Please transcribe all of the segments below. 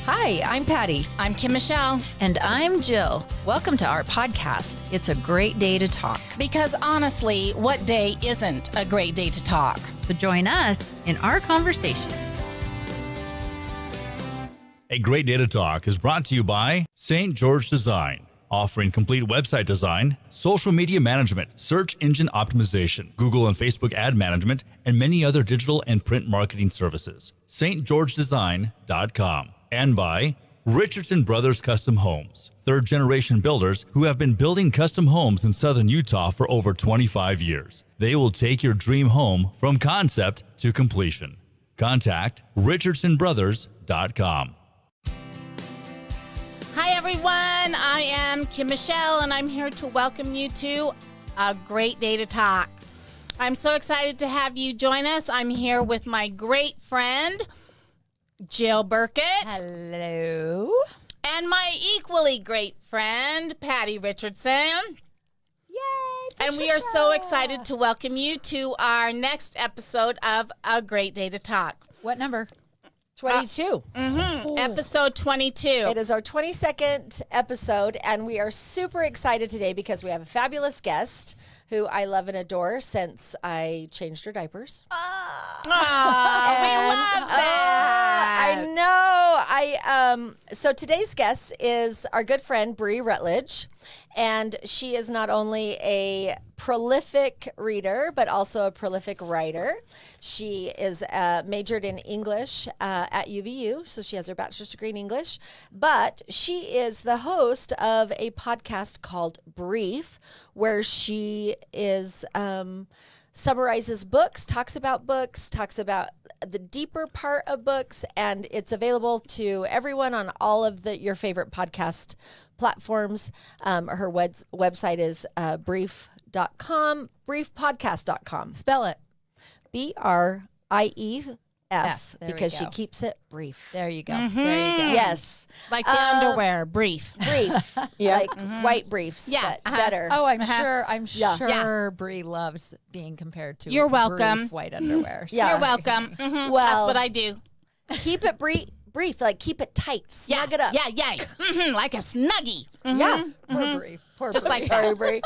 Hi, I'm Patty. I'm Kim Michelle. And I'm Jill. Welcome to our podcast. It's a great day to talk. Because honestly, what day isn't a great day to talk? So join us in our conversation. A Great Day to Talk is brought to you by St. George Design, offering complete website design, social media management, search engine optimization, Google and Facebook ad management, and many other digital and print marketing services. stgeorgedesign.com. And by Richardson Brothers Custom Homes, third-generation builders who have been building custom homes in southern Utah for over 25 years. They will take your dream home from concept to completion. Contact richardsonbrothers.com. Hi, everyone. I am Kim Michelle, and I'm here to welcome you to A Great Day to Talk. I'm so excited to have you join us. I'm here with my great friend, Jill Burkett. Hello. And my equally great friend, Patty Richardson. Yay, Patricia. And we are so excited to welcome you to our next episode of A Great Day to Talk. What number? 22. Episode 22. It is our 22nd episode, and we are super excited today because we have a fabulous guest who I love and adore since I changed her diapers. We love that. I know. So today's guest is our good friend Bree Rutledge, and she is not only a prolific reader but also a prolific writer. She is majored in English at UVU, so she has her bachelor's degree in English. But she is the host of a podcast called Brief, where she is summarizes books, talks about the deeper part of books, and it's available to everyone on all of your favorite podcast platforms. Her website is brief.com, briefpodcast.com. Spell it. BRIEF, There because we she go. keeps it brief. There you go. There you go. Yes. Like the underwear, brief. Brief. Like white briefs, Yeah, but better. Oh, I'm sure. Yeah. Sure. Bree loves being compared to. You're welcome. brief white underwear. Yeah. You're welcome. That's Well, what I do. keep it brief, like keep it tight, snug it up. Yeah. Like a snuggie. Yeah. Poor Bree. Poor Just Bree. like Sorry, Bree.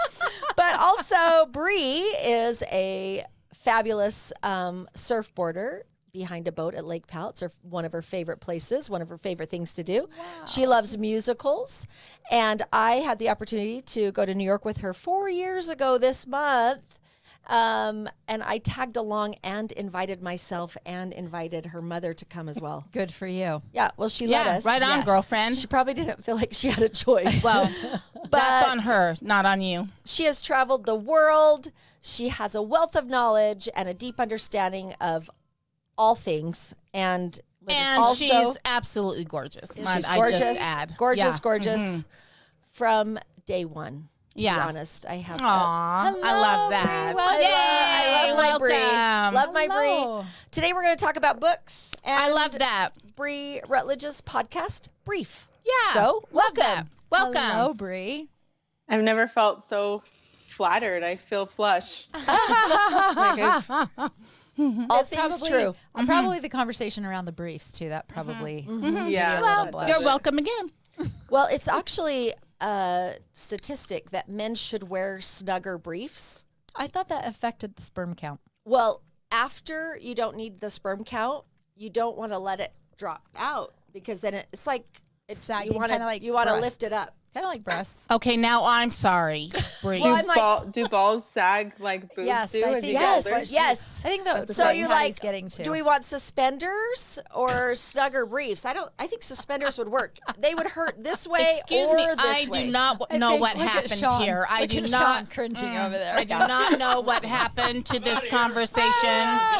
But also, Bree is a fabulous surfboarder behind a boat at Lake Powell. It's one of her favorite places, one of her favorite things to do. Wow. She loves musicals. And I had the opportunity to go to New York with her 4 years ago this month. And I tagged along and invited myself and invited her mother to come as well. Good for you. Yeah, well, she let us. Right on, Yes. girlfriend. She probably didn't feel like she had a choice. Well, but that's on her, not on you. she has traveled the world. She has a wealth of knowledge and a deep understanding of all things. And also, she's absolutely gorgeous. she's Might I gorgeous, just add. gorgeous, Yeah. gorgeous from day one. To be honest, I have. Aw, Hello, I love that. Bree. I love my Bree. welcome. Love my Hello. Bree. Today we're going to talk about books. And I love that. Bree Rutledge's podcast, Brief. Yeah. So love welcome. that. Welcome. Hello, Bree. I've never felt so flattered. I feel flush. All things true. Probably the conversation around the briefs too. That probably. Yeah. Well, you're welcome again. Well, it's actually a statistic that men should wear snugger briefs. I thought that affected the sperm count. Well, after you don't need the sperm count, you don't want to let it drop out because then it's like Sagging, you want kinda like to lift breasts. it up. Kind of like breasts. Okay, now I'm sorry, Bree. Well, I'm like, Do balls sag like boobs Yes, do I as think you get yes, older? yes. I think that's So what you Patty's like getting to. Do we want suspenders or snugger briefs? I think suspenders would work. They would hurt this way Excuse or me, this I way. do not I know think- what look at happened Sean. here. I Look do at not Sean cringing over there. I do not know what happened to this conversation.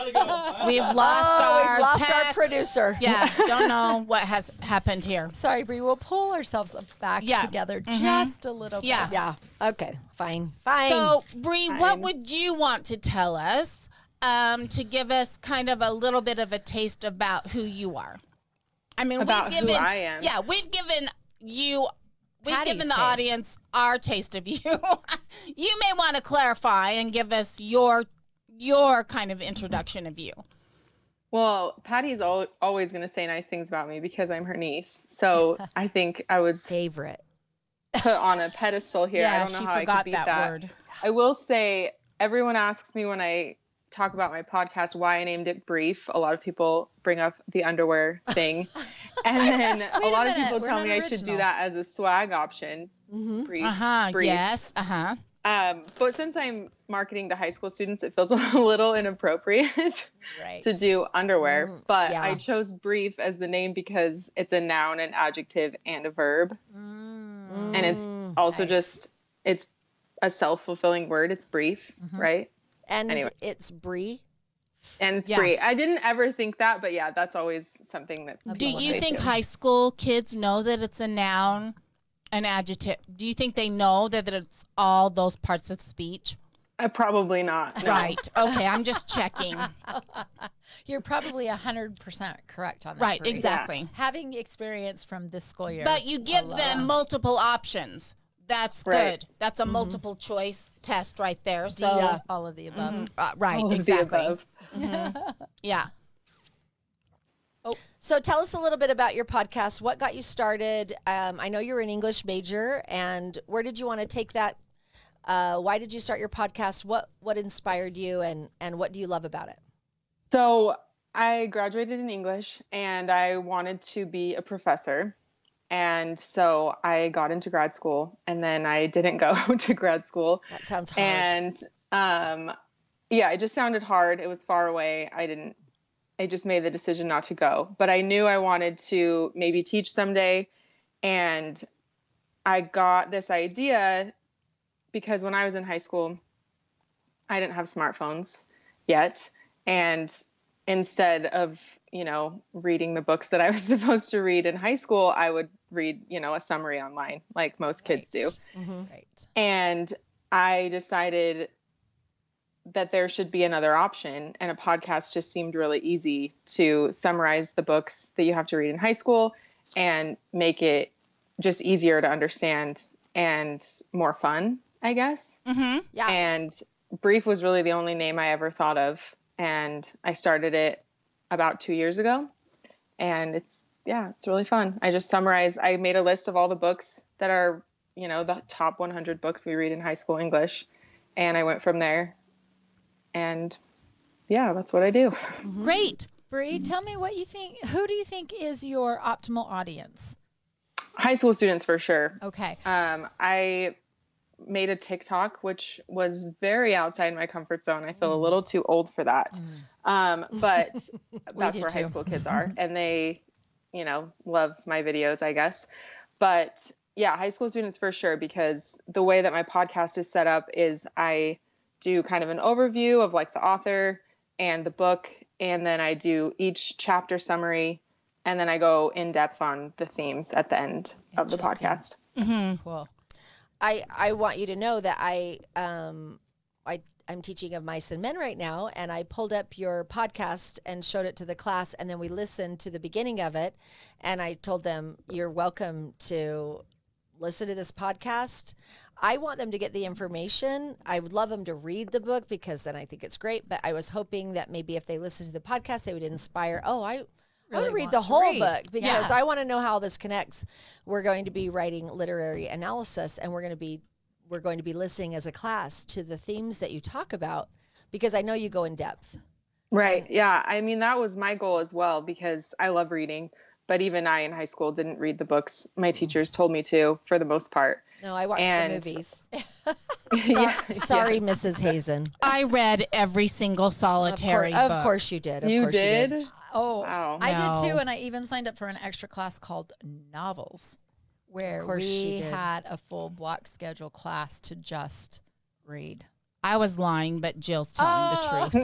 We've lost We've lost our tech. producer. Yeah, don't know what has happened here. Sorry, Bree. We'll pull ourselves back Yeah. together just a little bit. Yeah. Yeah. Okay. Fine. So, Bree, what would you want to tell us to give us kind of a little bit of a taste about who you are? I mean, About who I am. Yeah, we've given you. We've Patty's given the taste. audience our taste of you. You may want to clarify and give us your kind of introduction of you. Well, Patty's always going to say nice things about me because I'm her niece. So I think I was Favorite. put on a pedestal here. I don't know she how I forgot could beat that that. word. I will say, everyone asks me when I talk about my podcast why I named it Brief. A lot of people bring up the underwear thing. And then a lot of people tell me I should do that as a swag option. Brief. Briefs. Yes. But since I'm marketing to high school students, it feels a little inappropriate to do underwear. But I chose brief as the name because it's a noun, an adjective, and a verb. And it's also it's a self-fulfilling word. It's brief, right? And anyway. it's brie. And it's brie. I didn't ever think that, but yeah, that's always something that Do you think high school kids know that it's a noun, an adjective? Do you think they know that it's all those parts of speech? Probably not. No. Right. Okay, I'm just checking. You're probably 100% correct on that. Right, Bree. exactly. Yeah. Having experience from this school year. But you give them multiple options. That's good. That's a multiple choice test right there. So all of the above. Right, All of exactly. the above. Yeah. So tell us a little bit about your podcast. What got you started? I know you're an English major, and where did you want to take that? Why did you start your podcast? What inspired you, and what do you love about it? So I graduated in English, and I wanted to be a professor. And so I got into grad school, and then I didn't go to grad school. That sounds hard. And yeah, it just sounded hard. It was far away. I just made the decision not to go. But I knew I wanted to maybe teach someday. And I got this idea because when I was in high school, I didn't have smartphones yet. And instead of, reading the books that I was supposed to read in high school, I would read, a summary online like most kids do. Right. And I decided that there should be another option, and a podcast just seemed really easy to summarize the books that you have to read in high school and make it just easier to understand and more fun, I guess. Yeah. And Brief was really the only name I ever thought of, and I started it about 2 years ago, and it's really fun. I made a list of all the books that are, the top 100 books we read in high school English, and I went from there. And yeah, that's what I do. Great. Bree, tell me what you think. Who do you think is your optimal audience? High school students for sure. Okay. I made a TikTok, which was very outside my comfort zone. I feel a little too old for that. But that's where high school kids are. And they, love my videos, I guess. But yeah, high school students for sure, because the way that my podcast is set up is I do kind of an overview of like the author and the book, and then I do each chapter summary, and then I go in depth on the themes at the end of the podcast. Cool. I want you to know that I'm teaching of Mice and Men right now, and I pulled up your podcast and showed it to the class, and then we listened to the beginning of it, and I told them, you're welcome to listen to this podcast. I want them to get the information. I would love them to read the book because then I think it's great, but I was hoping that maybe if they listen to the podcast, they would inspire, I want to read the whole book because I want to know how this connects. We're going to be writing literary analysis, and we're going to be listening as a class to the themes that you talk about, because I know you go in depth. Right. Yeah. I mean, that was my goal as well, because I love reading, but even I in high school didn't read the books my teachers told me to, for the most part. No, I watched the movies. Sorry, Mrs. Hazen. I read every single solitary book. Of course you did. You did? Oh, wow. I did too, and I even signed up for an extra class called novels, where we had a full block schedule class to just read. I was lying, but Jill's telling the truth.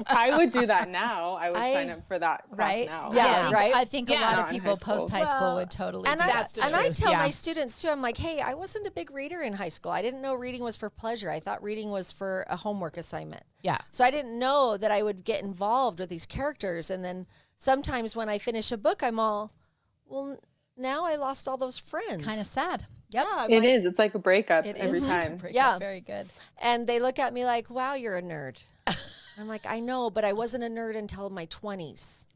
I would do that now. I would sign up for that class now. Yeah, right. I think a lot of people post high school would totally do that. And I tell my students too, I'm like, hey, I wasn't a big reader in high school. I didn't know reading was for pleasure. I thought reading was for a homework assignment. Yeah. So I didn't know that I would get involved with these characters. And then sometimes when I finish a book, I'm all, well, now I lost all those friends. Kind of sad. Yeah. It is. It's like a breakup every time. Yeah. Very good. And they look at me like, wow, you're a nerd. I'm like, I know, but I wasn't a nerd until my 20s.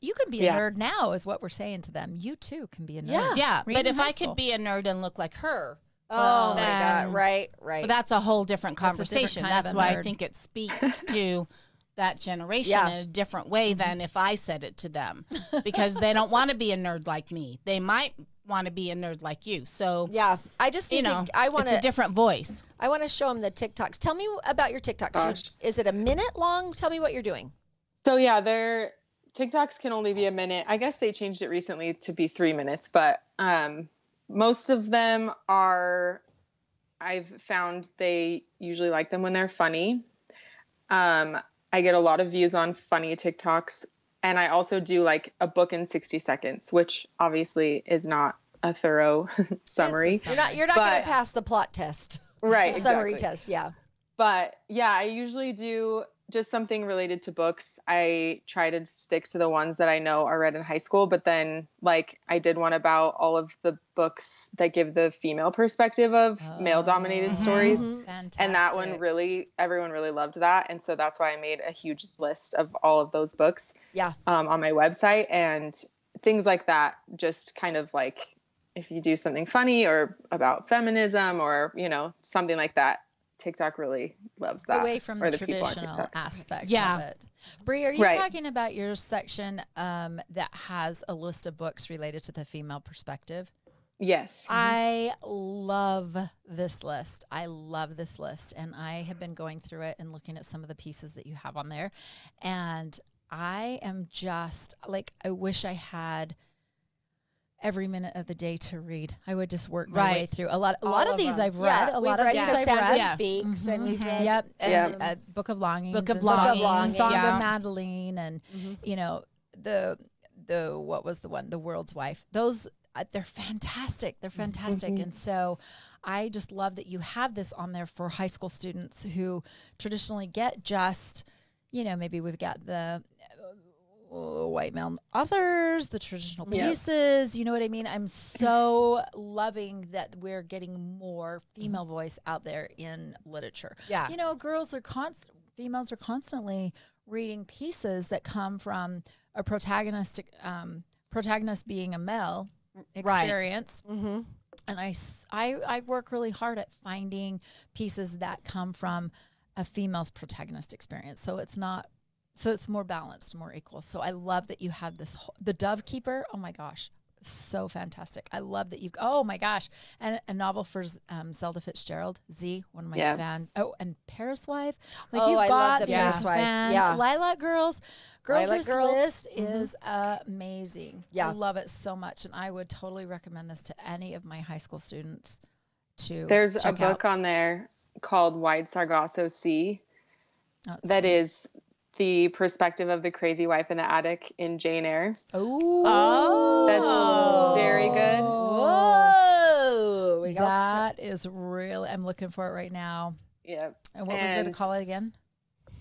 You can be a nerd now, is what we're saying to them. You too can be a nerd. Yeah, Read but in if high I school. could be a nerd and look like her, Oh my then- God. Right. but that's a whole different That's a different conversation. kind of That's a why I nerd. think it speaks to that generation Yeah. in a different way than if I said it to them, because they don't want to be a nerd like me. They might want to be a nerd like you. So Yeah. I just need to, I want it's a to, different voice. I want to show them the TikToks. Tell me about your TikToks. Gosh. Is it a minute long? Tell me what you're doing. So yeah, their TikToks can only be a minute. I guess they changed it recently to be 3 minutes, but most of them are, I've found they usually like them when they're funny. I get a lot of views on funny TikToks, and I also do like a book in 60 seconds, which obviously is not a thorough summary. You're not going But- to pass the plot test. Right. The summary exactly. test. Yeah. But yeah, I usually do just something related to books. I try to stick to the ones that I know are read in high school, but then like I did one about all of the books that give the female perspective of male dominated stories. Fantastic. And that one everyone really loved that. And so that's why I made a huge list of all of those books Yeah. on my website, and things like that. Just kind of like if you do something funny or about feminism or, something like that, TikTok really loves that. away from or the people on traditional TikTok. aspect Yeah. of it. Bree, are you Right. talking about your section that has a list of books related to the female perspective? Yes. I love this list. I love this list. And I have been going through it and looking at some of the pieces that you have on there. And I am just like, I wish I had every minute of the day to read. I would just work my way through a lot of these I've read. Yeah, A lot we've of read these I've Cassandra read. Yeah. Speaks, and we've read. Yep. And Yeah. Book of Longings. Book of and Longings, Song yeah. of Madeline, and you know the what was the one? The World's Wife. Those they're fantastic. They're fantastic, and so I just love that you have this on there for high school students who traditionally get just, maybe we've got the white male authors, the traditional pieces, you know what I mean? I'm so loving that we're getting more female voice out there in literature. Yeah. Females are constantly reading pieces that come from a protagonist being a male experience. Mm-hmm. And I work really hard at finding pieces that come from a female's protagonist experience. So it's more balanced, more equal. So I love that you had the Dove Keeper. Oh my gosh, so fantastic. I love that oh my gosh. And a novel for Zelda Fitzgerald, Z, one of my fan. Oh, and Paris Wife. Like I love the Paris Wife. Yeah. Lilac Girls. Lilac Girls. List is amazing. Yeah. I love it so much. And I would totally recommend this to any of my high school students to There's a check book out. on there called Wide Sargasso Sea Oh, it's that sweet. is the perspective of the crazy wife in the attic in Jane Eyre. Oh, That's very good. Whoa! We got that is really. I'm looking for it right now. Yeah. And what was it to And- call it again?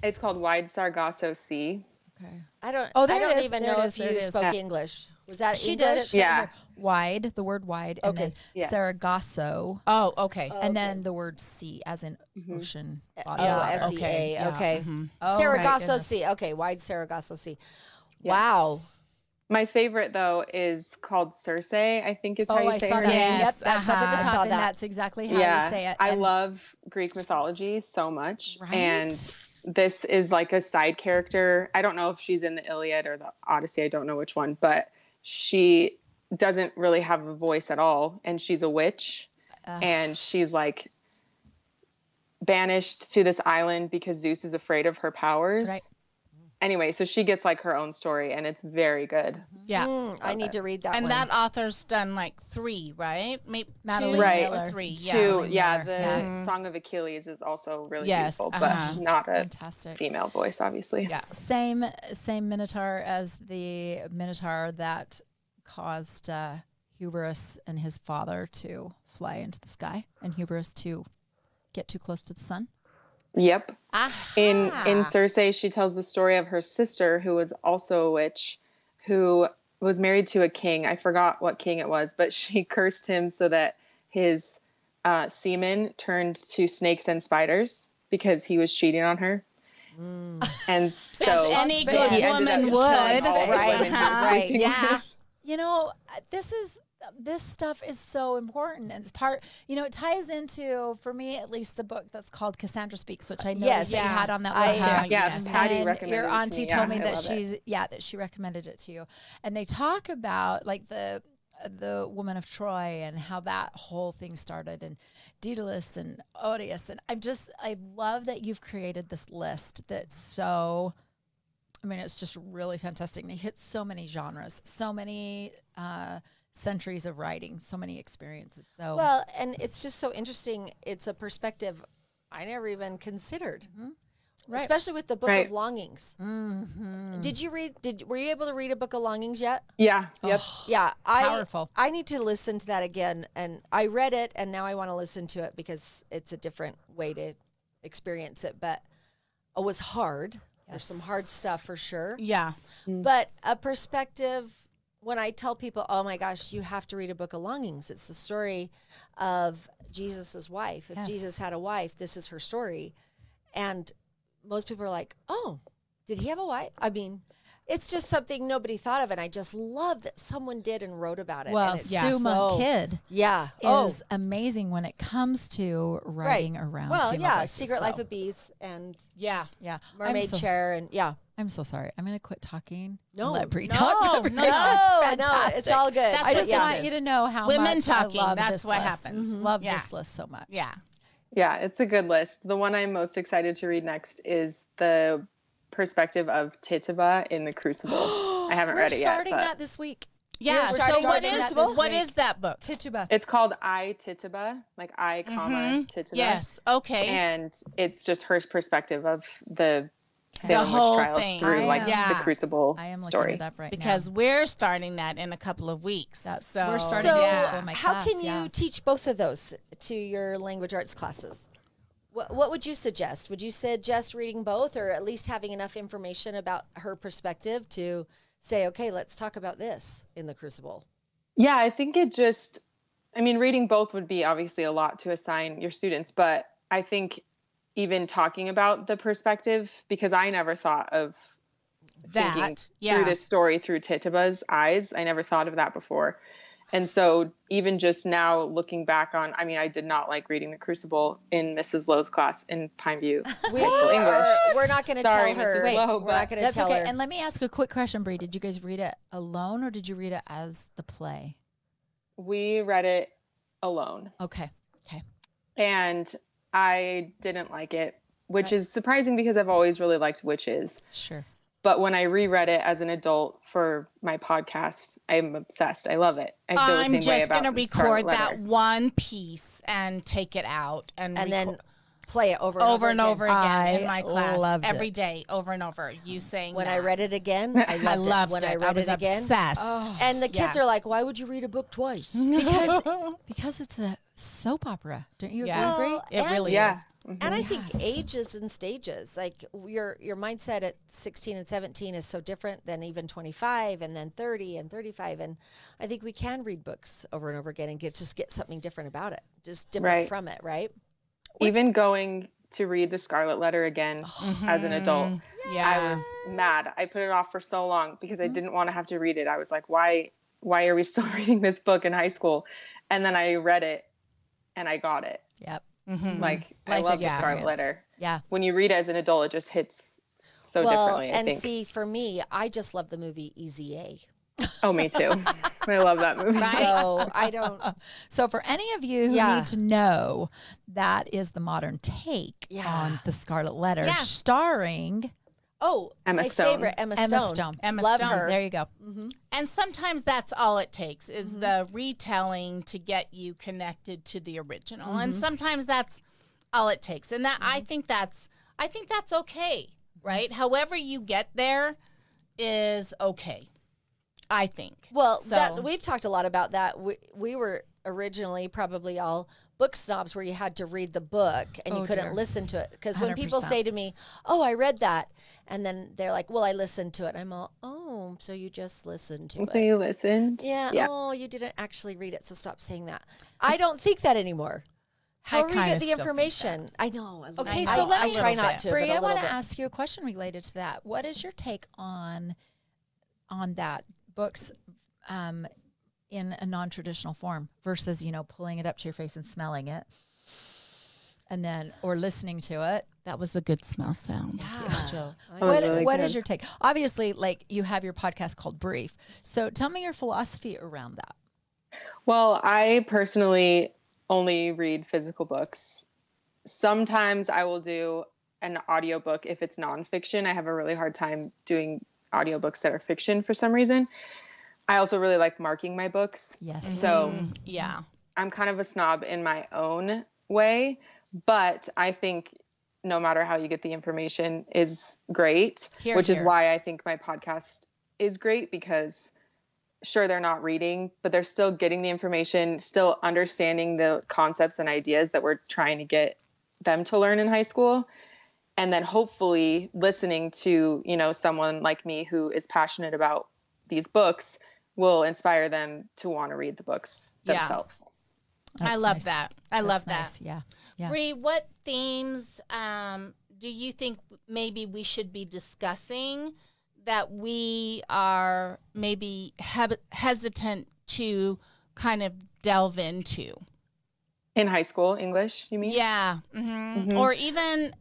It's called Wide Sargasso Sea. Okay, I don't. Oh, I there it don't is, even there know it if is, there you it is. spoke Yeah. English. Was that she English? did it. Yeah. Wide. The word wide. And Okay. then Yes. Sargasso. Oh, okay. And then the word sea, as in ocean. Body Oh, of water. S-E-A. Okay, yeah. Okay. Oh, my Sargasso goodness. Sea. Okay, Wide Sargasso Sea. Yes. Wow. My favorite though is called Circe, I think is how you I say saw her that. name. Yes, Yep, that's up at I the saw top, and that. that's exactly how Yeah. you say it. I And- love Greek mythology so much. Right? And this is like a side character. I don't know if she's in the Iliad or the Odyssey. I don't know which one, but she doesn't really have a voice at all. And she's a witch. And she's like banished to this island because Zeus is afraid of her powers. Right. Anyway, so she gets like her own story, and it's very good. Yeah. I need to read that And one. that author's done like 3, right? Maybe Madeline 2 Right. or Miller. 3. Two, Miller, the yeah. Song of Achilles is also really Yes, beautiful, uh-huh. but not a Fantastic. female voice, obviously. Yeah. Same Minotaur as the Minotaur that caused Hubris and his father to fly into the sky, and Hubris to get too close to the sun. Yep. Aha. In Circe, she tells the story of her sister, who was also a witch, who was married to a king. I forgot what king it was, but she cursed him so that his semen turned to snakes and spiders because he was cheating on her. And so As any good he ended up woman just telling would. all the Right. women he was Right. sleeping Yeah. with. You know, this stuff is so important, and it's part. You know, it ties into, for me at least, the book that's called Cassandra Speaks, which I know Yes. that you Yeah. had on that I- list too. Yeah. Yeah, Patty And recommended your it to auntie me. told me I that love it. that she recommended it to you, and they talk about like the woman of Troy and how that whole thing started, and Daedalus and Odious, and I love that you've created this list that's so. I mean, it's just really fantastic. And it hits so many genres, so many centuries of writing, so many experiences. So Well, and it's just so interesting. It's a perspective I never even considered, Right. especially with the Book Right. of Longings. Did you read? Were you able to read a Book of Longings yet? Yeah. Yep. Yeah, Powerful. I need to listen to that again, and I read it, and now I want to listen to it because it's a different way to experience it. But it was hard. There's some hard stuff for sure. Yeah. But a perspective, when I tell people, oh my gosh, you have to read a Book of Longings. It's the story of Jesus's wife. If Yes. Jesus had a wife, this is her story. And most people are like, oh, did he have a wife? I mean, it's just something nobody thought of. And I just love that someone did and wrote about it. well, and it's Sue Monk Kidd Yeah. is amazing when it comes to writing around. Well, female yeah. voices, Secret so, Life of Bees and Yeah. yeah, Mermaid Chair. And yeah. I'm so sorry. I'm going to quit talking. No, and let Brie no, talk. no, No, it's fantastic. all good. That's I what just this want is. you to know how Women much talking, I love that's this what list. happens. Love Yeah. this list so much. Yeah. Yeah, it's a good list. The one I'm most excited to read next is the perspective of Tituba in the Crucible. I haven't We're read it yet. starting but that this week. Yeah. We're So starting what that is this what week. is that book? Tituba. It's called I Tituba, like I, comma, Tituba. Yes. Okay. And it's just her perspective of the Salem The whole witch trials thing. through like Yeah. the Crucible I am looking story. it up right because now. we're starting that in a couple of weeks. That's- we're starting So, Yeah. my how class, can yeah. you teach both of those to your language arts classes? What would you suggest? Would you suggest reading both, or at least having enough information about her perspective to say, okay, let's talk about this in the Crucible? Yeah, I think reading both would be obviously a lot to assign your students, but I think even talking about the perspective, because I never thought of thinking That, yeah. through this story through Tituba's eyes. I never thought of that before. And so even just now looking back on, I did not like reading The Crucible in Mrs. Lowe's class in Pineview High School English. We're not going to tell Sorry, her. Mrs. Lowe, We're but not going to That's tell okay. her. And let me ask a quick question, Brie. Did you guys read it alone or did you read it as the play? We read it alone. Okay. Okay. And I didn't like it, which is surprising because I've always really liked witches. Sure. But when I reread it as an adult for my podcast, I'm obsessed. I love it. I feel the I'm same way just about going to the Scarlet record that Letter. one piece and take it out and then play it over and over again in I my class loved every it. day, over and over. You saying When that. I read it again, I loved, I loved it. When it. I read was it again, obsessed. and the kids Yeah. are like, "Why would you read a book twice?" Because it's a soap opera. Don't you Yeah. agree? Well, It and- really Yeah. is. And I think Yes. ages and stages, like your mindset at 16 and 17 is so different than even 25 and then 30 and 35. And I think we can read books over and over again and get something different about it, just different Right. from it, right? Even going to read the Scarlet Letter again as an adult, Yeah. I was mad. I put it off for so long because I didn't want to have to read it. I was like, why are we still reading this book in high school? And then I read it and I got it. Yep. Like, I Life love the Scarlet experience. Letter. Yeah. When you read it as an adult, it just hits so differently, I and think. see, for me, I just love the movie Easy A. Oh, me too. I love that movie. So I don't. So for any of you who Yeah. need to know, that is the modern take Yeah. on the Scarlet Letter, Yeah. starring Oh, Emma my Stone. favorite, Emma Stone. Emma Love Stone. her. There you go. And sometimes that's all it takes is the retelling to get you connected to the original. And sometimes that's all it takes. And that I think that's okay, right? However you get there is okay. I think. Well, So- we've talked a lot about that. We were originally probably all book snobs where you had to read the book and you Oh, couldn't dear. listen to it. Because when people 100%. say to me, oh, I read that, and then they're like, well, I listened to it. And I'm all, oh, so you just listened to So it. you listened? Yeah. Yeah. Oh, you didn't actually read it, so stop saying that. I don't think that anymore. However you kinda get the still think information. I know. Okay, I, so let I me try not to. Bree, but a I want little to bit. ask you a question related to that. What is your take on that books in a non-traditional form versus, pulling it up to your face and smelling it, and then or listening to it? That was a good smell sound. Yeah. Jill, That was really what good. is your take? Obviously, like you have your podcast called Brief. So tell me your philosophy around that. Well, I personally only read physical books. Sometimes I will do an audiobook if it's nonfiction. I have a really hard time doing audiobooks that are fiction for some reason. I also really like marking my books. Yes. So Yeah. I'm kind of a snob in my own way, but I think no matter how you get the information is great, Hear, which is hear. why I think my podcast is great, because sure, they're not reading, but they're still getting the information, still understanding the concepts and ideas that we're trying to get them to learn in high school. And then hopefully listening to, someone like me who is passionate about these books will inspire them to want to read the books Yeah. themselves. I love that. I love that. Nice. Yeah. Yeah. Bree, what themes do you think maybe we should be discussing that we are maybe hesitant to kind of delve into? In high school, English, you mean? Yeah. Or even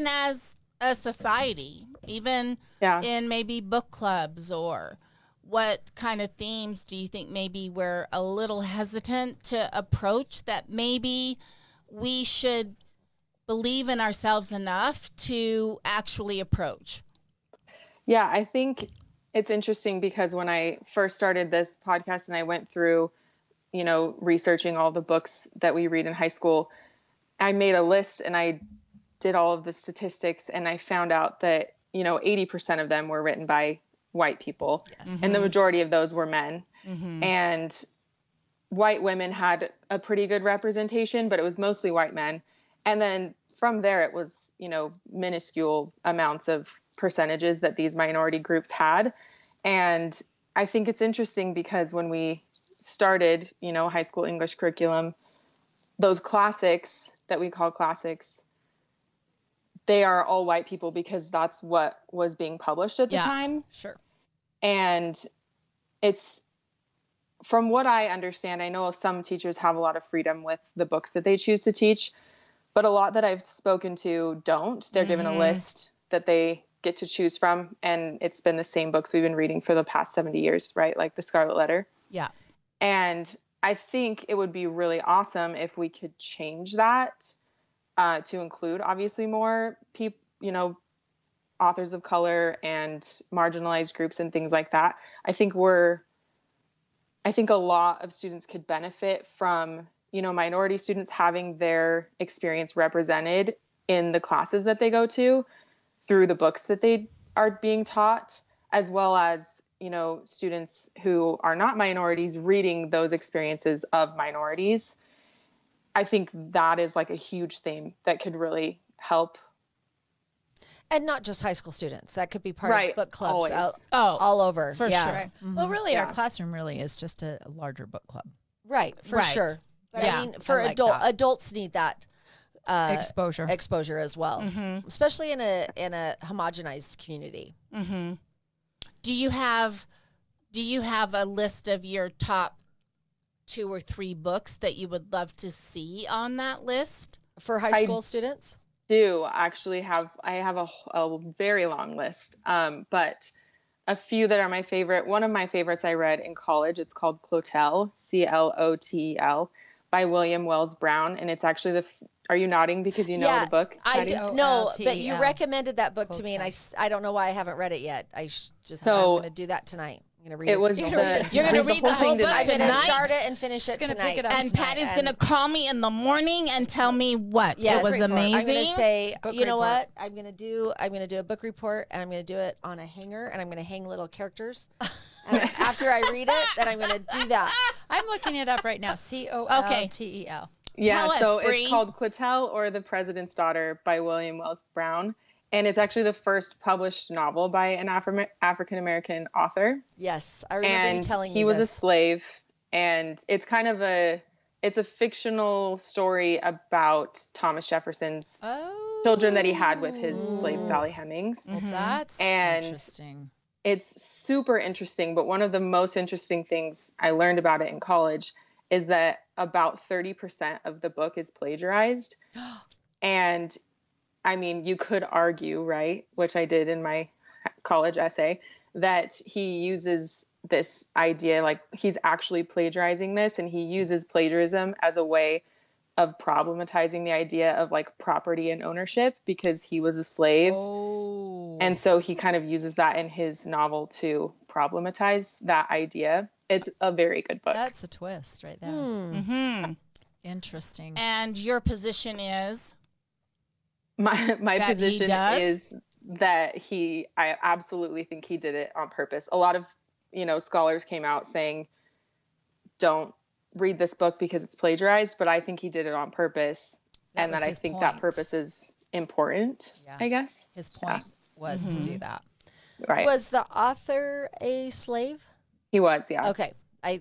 as a society, even in maybe book clubs, or what kind of themes do you think maybe we're a little hesitant to approach that maybe we should believe in ourselves enough to actually approach? Yeah, I think it's interesting because when I first started this podcast and I went through, researching all the books that we read in high school, I made a list and I did all of the statistics, and I found out that, 80% of them were written by white people. Yes. And the majority of those were men. And white women had a pretty good representation, but it was mostly white men. And then from there, it was, minuscule amounts of percentages that these minority groups had. And I think it's interesting because when we started, high school English curriculum, those classics that we call classics, they are all white people because that's what was being published at the time. Sure. And it's, from what I understand, I know some teachers have a lot of freedom with the books that they choose to teach, but a lot that I've spoken to don't. They're given a list that they get to choose from, and it's been the same books we've been reading for the past 70 years, right? Like the Scarlet Letter. Yeah. And I think it would be really awesome if we could change that to include obviously more people, authors of color and marginalized groups and things like that. I think a lot of students could benefit from, minority students having their experience represented in the classes that they go to through the books that they are being taught, as well as, students who are not minorities reading those experiences of minorities. I think that is like a huge theme that could really help. And not just high school students. That could be part of book clubs always. all over. For yeah. sure. Right. Well, really, our classroom really is just a larger book club. Right, for Right. sure. But Yeah, I mean, for I like that. adults need that Exposure. as well, especially in a homogenized community. Do you have a list of your top 2 or 3 books that you would love to see on that list? For high school students? Do actually have a very long list, but a few that are my favorite. One of my favorites I read in college, it's called Clotel, Clotel, by William Wells Brown, and it's actually are you nodding because you know the book? I Heidi? know that Clotel. you recommended that book to me, and I don't know why I haven't read it yet. I'm going to do that tonight. I'm going to read it. It was You're gonna read the whole thing book I'm going to tonight? start it and finish it gonna tonight. pick it up And tonight. Patty's going to call me in the morning and tell me what. Yes. It was I'm going to amazing. say, Book you know report. what? I'm going to do a book report, and I'm going to do it on a hanger, and I'm going to hang little characters. And after I read it, then I'm going to do that. I'm looking it up right now. Clotel. Yeah, Tell us, so Bree. it's called Clotel or The President's Daughter by William Wells Brown. And it's actually the first published novel by an African-American author. Yes, I remember you And telling me he was a this. slave. And it's kind of a it's a fictional story about Thomas Jefferson's Oh. children that he had with his slave Sally Hemings. Well, that's And interesting. it's super interesting, but one of the most interesting things I learned about it in college is that about 30% of the book is plagiarized. And I mean, you could argue, right, which I did in my college essay, that he uses this idea, like he's actually plagiarizing this, and he uses plagiarism as a way of problematizing the idea of like property and ownership because he was a slave. Oh. And so he kind of uses that in his novel to problematize that idea. It's a very good book. That's a twist right there. Mm-hmm. Interesting. And your position is? My That he position does? is that I absolutely think he did it on purpose. A lot of, scholars came out saying, don't read this book because it's plagiarized, but I think he did it on purpose. That And was that I his think that point. purpose is important, Yeah. I guess. His point was to do that. Right. Was the author a slave? He was, yeah. Okay. I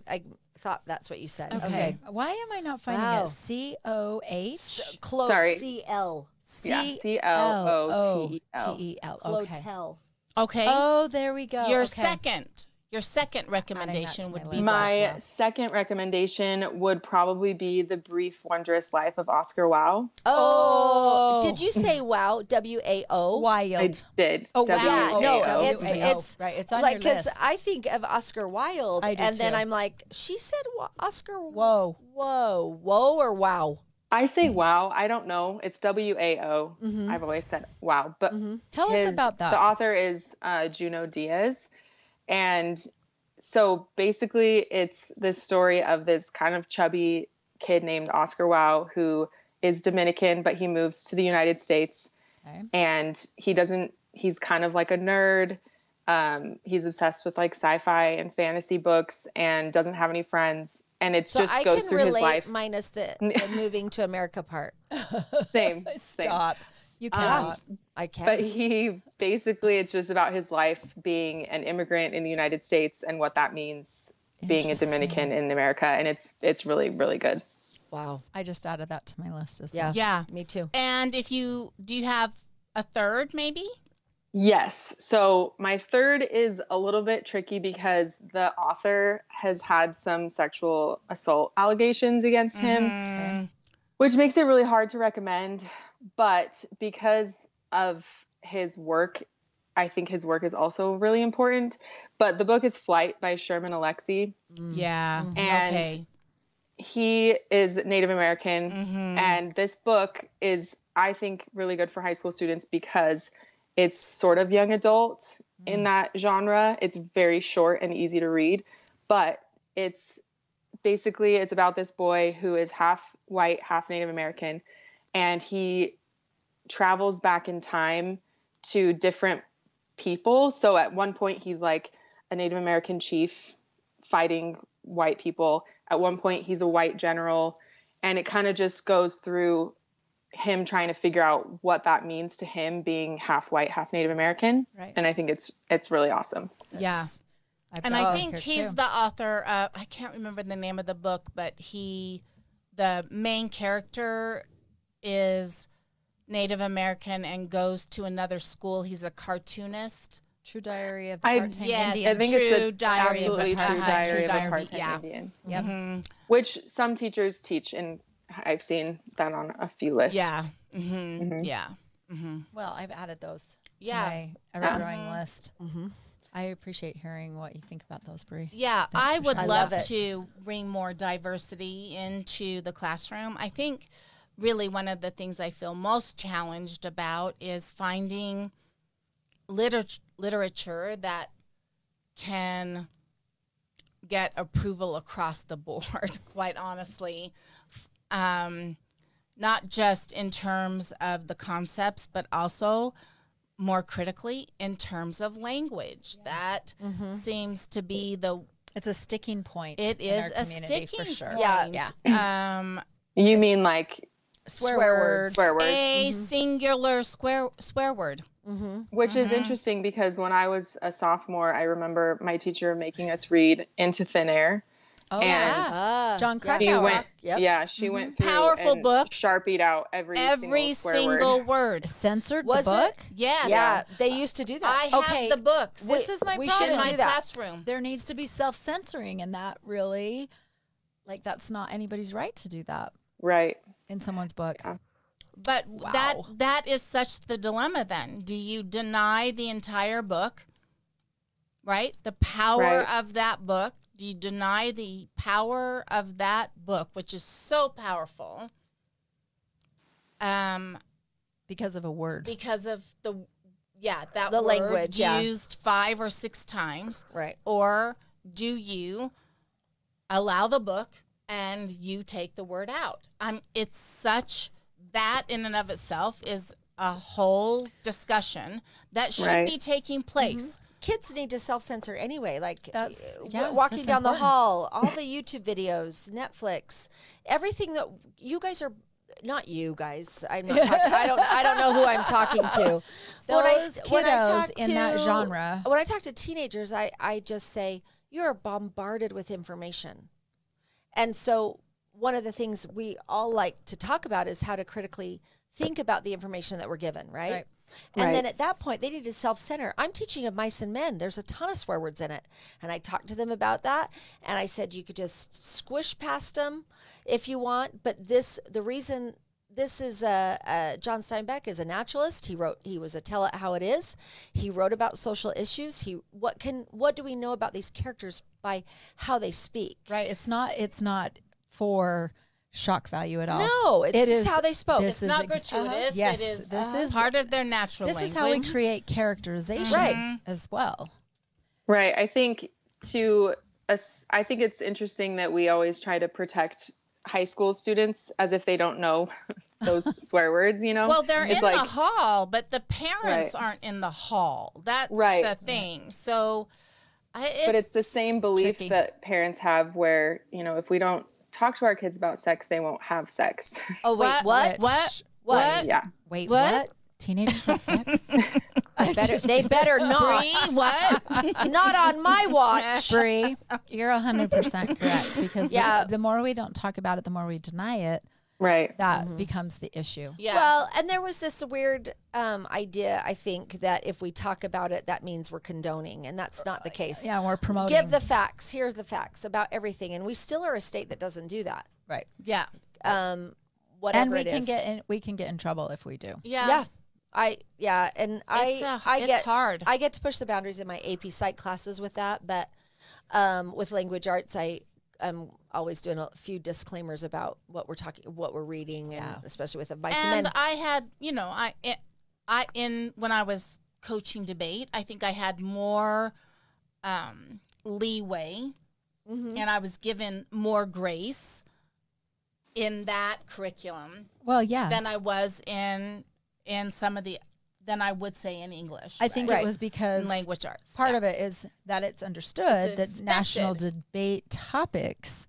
thought that's what you said. Okay. Why am I not finding Wow. it? C-O-H? Sorry. C-L. Yeah, Clotel. T-E-L. Okay. Clotel. Okay. Oh, there we go. Your Okay. second recommendation to would my be list. My second recommendation would probably be The Brief Wondrous Life of Oscar Wilde. Oh. Did you say wow? W-A-O? I Wild. did. Oh, wow. Yeah, no, W-A-O. it's right. It's on like, your because list. I think of Oscar Wilde, I do and then too. I'm like, she said Oscar. Whoa. Whoa or wow? I say wow. I don't know. It's W-A-O. I've always said wow. But Tell us about that. the author is Junot Diaz. And so basically it's this story of this kind of chubby kid named Oscar Wilde who is Dominican, but he moves to the United States. Okay. And he's kind of like a nerd. He's obsessed with like sci-fi and fantasy books and doesn't have any friends. And it So just I goes can through relate his life. minus the moving to America part. Same. Stop. You cannot. I can. But he basically, it's just about his life being an immigrant in the United States and what that means being a Interesting. Dominican in America. And it's really, really good. Wow. I just added that to my list as Yeah. well. Yeah. Me too. And do you have a third maybe? Yes. So my third is a little bit tricky because the author has had some sexual assault allegations against him, which makes it really hard to recommend. But because of his work, I think his work is also really important. But the book is Flight by Sherman Alexie. Yeah. And Okay. he is Native American. And this book is, I think, really good for high school students because it's sort of young adult in that genre. It's very short and easy to read, but it's about this boy who is half white, half Native American, and he travels back in time to different people. So at one point he's like a Native American chief fighting white people. At one point he's a white general, and it kind of just goes through him trying to figure out what that means to him being half white, half Native American. Right. And I think it's really awesome. Yeah. I've And got I it think here he's too. the author of, I can't remember the name of the book, but the main character is Native American and goes to another school. He's a cartoonist. True Diary of I- Part-Time yes, Indian. I think True it's Diary of a absolutely true Part-Time- diary True of a Diary, part-time yeah. Indian, Yep. which some teachers teach, and I've seen that on a few lists. Yeah. Yeah. Well, I've added those to Yeah. my ever-growing list. I appreciate hearing what you think about those, Bree. Yeah, Thanks I for would sharing. I love love it. to bring more diversity into the classroom. I think really one of the things I feel most challenged about is finding literature that can get approval across the board, quite honestly. Not just in terms of the concepts, but also more critically in terms of language. That seems to be It's a sticking point. it in is our a community sticking for sure. point. Yeah. You mean like Swear words. swear words? A singular swear word. Which is interesting because when I was a sophomore, I remember my teacher making us read Into Thin Air. Oh, And yeah. John yeah. she Krakauer. went, Yep. yeah, she went through Powerful and book. sharpied out every single word. Censored Was the book? Yes. Yeah, they used to do that. I have Okay, the books. This is my we problem. in shouldn't my do that. classroom. There needs to be self-censoring, and that really, like, that's not anybody's right to do that Right. in someone's book. Yeah. But Wow. that is such the dilemma then. Do you deny the entire book? Right? The power Right. of that book. Do you deny the power of that book, which is so powerful? Because of a word. Because of that The word language, yeah. used 5 or 6 times. Right. Or do you allow the book and you take the word out? It's such, that in and of itself is a whole discussion that should Right. be taking place. Kids need to self-censor anyway, like That's- walking that's down the important. hall, all the YouTube videos, Netflix, everything that you guys are, not you guys, I'm not talking, I don't know who I'm talking to. Those When I kiddos talk in that to- genre. When I talk to teenagers, I just say, you're bombarded with information. And so one of the things we all like to talk about is how to critically think about the information that we're given, right? Right. And then Right. at that point, they need to self-center. I'm teaching of Mice and Men. There's a ton of swear words in it. And I talked to them about that. And I said, you could just squish past them if you want. But the reason this is John Steinbeck is a naturalist. He was a tell it how it is. He wrote about social issues. What do we know about these characters by how they speak? Right. It's not for shock value at all. No, it's just how they spoke. This It's is not gratuitous. Yes, it is this is part of their natural This language. is how we create characterization Right. as well. Right. I think I think it's interesting that we always try to protect high school students as if they don't know those swear words, you know? Well, they're It's in like, the hall, but the parents Right. aren't in the hall. That's Right. the thing. So, but it's the same belief tricky. that parents have where, you know, if we don't talk to our kids about sex, they won't have sex. Oh, wait, what? What? Yeah. Wait, What? what? Teenagers have sex? They better not. Bree, what? Not on my watch. Bree, you're 100% correct because Yeah. the more we don't talk about it, the more we deny it, Right. that becomes the issue. Yeah. Well, and there was this weird idea, I think, that if we talk about it, that means we're condoning, and that's not the case. Yeah, we're promoting. Give the facts. Here's the facts about everything, and we still are a state that doesn't do that. right. yeah. Whatever And we it can is. we can get in trouble if we do. Yeah. And It's I get hard. I get to push the boundaries in my AP Psych classes with that, but with language arts, I'm always doing a few disclaimers about what we're reading, and especially with the Mice and And Men. I had, you know, when I was coaching debate, I think I had more leeway, Mm-hmm. and I was given more grace in that curriculum Well, yeah. than I was in some of the than I would say in English. I think Right. it was because in language arts. part yeah. of it is that it's understood It's that national expected. debate topics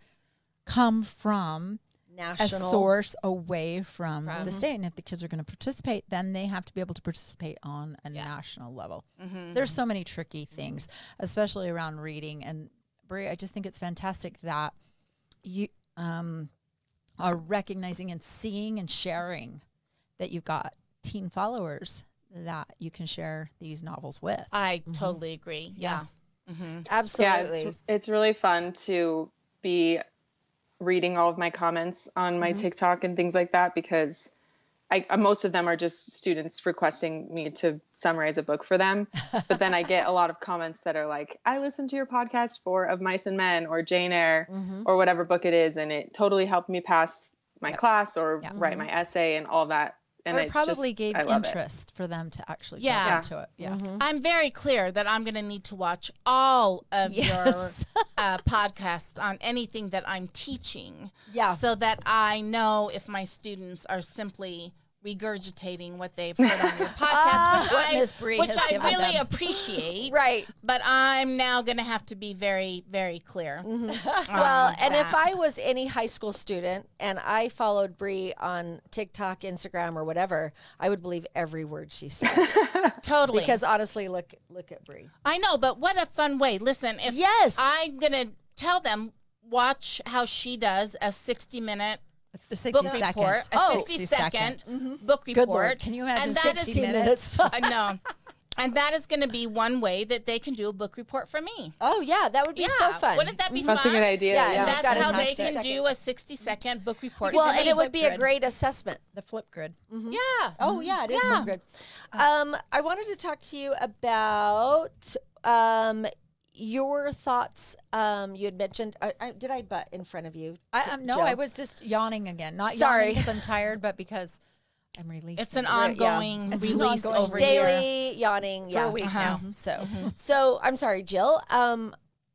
come from a National. source away from From- the state. And if the kids are going to participate, then they have to be able to participate on a national level. There's so many tricky things, especially around reading. And Brie, I just think it's fantastic that you are recognizing and seeing and sharing that you've got teen followers that you can share these novels with. I totally agree. Yeah. Absolutely. Yeah, it's really fun to be reading all of my comments on my TikTok and things like that because most of them are just students requesting me to summarize a book for them. But then I get a lot of comments that are like, I listened to your podcast Of Mice and Men or Jane Eyre or whatever book it is. And it totally helped me pass my class or write my essay and all that. And Or it it's probably just, gave I love it. interest for them to actually Yeah. get into it. Yeah. I'm very clear that I'm going to need to watch all of Yes. your podcasts on anything that I'm teaching. Yeah. So that I know if my students are simply regurgitating what they've heard on your podcast, What Miss Bree which has I given really them. appreciate. Right. But I'm now going to have to be very, very clear. Well, and if I was any high school student and I followed Bree on TikTok, Instagram, or whatever, I would believe every word she said. Totally. Because honestly, look at Bree. I know, but what a fun way. Listen, if Yes. I'm going to tell them, watch how she does a 60-minute It's the 60 book second. report, a 60-second book report. Good Lord. Can you imagine And that is 60 minutes? I know. And that is going to be one way that they can do a book report for me. Oh, yeah, that would be so fun. Wouldn't that be fun? That's a good idea. Yeah, Yeah. That's got a how they 60 can second. do a 60-second book report. Well, to and me. it would be a grid. great assessment. The flip grid. Yeah. Oh, yeah, it is Yeah. one good. I wanted to talk to you about your thoughts. You had mentioned, did I butt in front of you? No, Jill? I was just yawning again. Not Sorry. yawning because I'm tired, but because I'm releasing. It's an for ongoing It's an release ongoing over here. Daily yawning. a Yeah. week now. So So I'm sorry, Jill.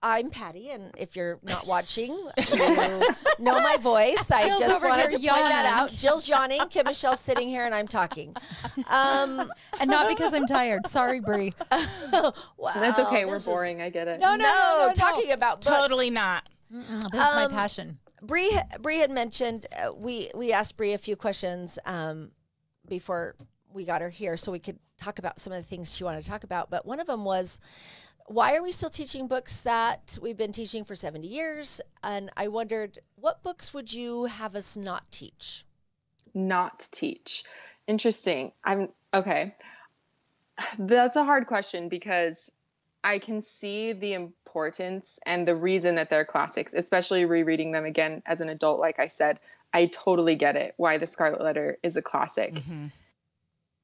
I'm Patty, and if you're not watching, you know my voice. I Jill's just over wanted to here point that yawning. out. Jill's yawning. Kim Michelle's sitting here, and I'm talking. and not because I'm tired. Sorry, Bree. Wow, That's okay. We're this is- boring. I get it. No, talking about books. Totally not. This is my passion. Bree had mentioned we asked Bree a few questions before we got her here, so we could talk about some of the things she wanted to talk about. But one of them was, why are we still teaching books that we've been teaching for 70 years? And I wondered, what books would you have us not teach? Not teach. Interesting. Okay. That's a hard question because I can see the importance and the reason that they're classics, especially rereading them again as an adult. Like I said, I totally get it why The Scarlet Letter is a classic. Mm-hmm.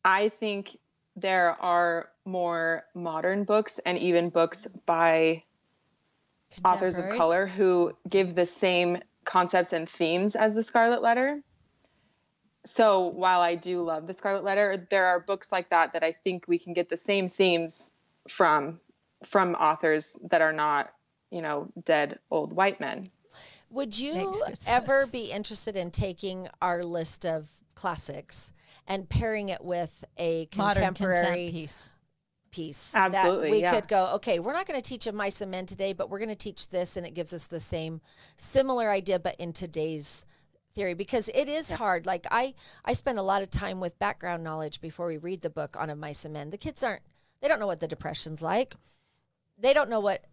I think there are more modern books and even books by authors of Contemporaries. color who give the same concepts and themes as The Scarlet Letter. So while I do love The Scarlet Letter, there are books like that I think we can get the same themes from authors that are not, dead old white men. Would you Makes good ever sense. be interested in taking our list of classics and pairing it with a Modern contemporary contempt piece? Absolutely, That we yeah. could go, okay, we're not going to teach a Mice and Men today, but we're going to teach this, and it gives us the same similar idea, but in today's theory, because it is hard. Like I spend a lot of time with background knowledge before we read the book on A Mice and Men. The kids they don't know what the Depression's like. They don't know what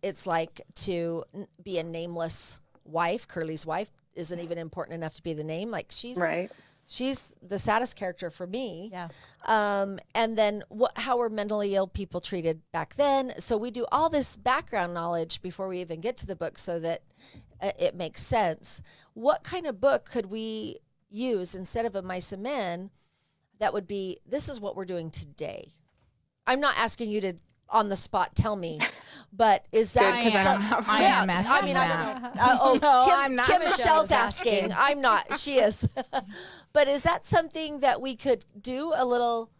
it's like to be a nameless wife. Curly's wife isn't even important enough to be the name. Like she's the saddest character for me. Yeah. And then how were mentally ill people treated back then? So we do all this background knowledge before we even get to the book so that it makes sense. What kind of book could we use instead of A Mice and Men that would be, this is what we're doing today? I'm not asking you to on the spot tell me, but is that Good, 'cause I don't have I am asking I mean, I that. don't know. No, Kim, I'm not. Kim Michelle Michelle's is asking. I'm not. She is. But is that something that we could do a little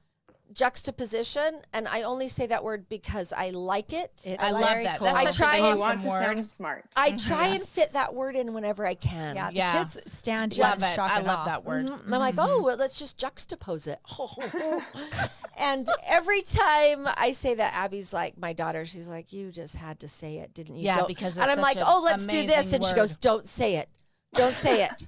juxtaposition? And I only say that word because I like it. It's I love very that. cool. That's I such try an and You awesome want to word. sound smart. I try and fit that word in whenever I can. Yeah, the Yeah. kids stand you Love and it. shock I and love awe. that word. And I'm like, oh, well, let's just juxtapose it. And every time I say that, Abby's like, my daughter, she's like, you just had to say it, didn't you? Yeah, Don't-" because and it's I'm like, such a oh, let's do this. amazing And she word. goes, don't say it. Don't say it.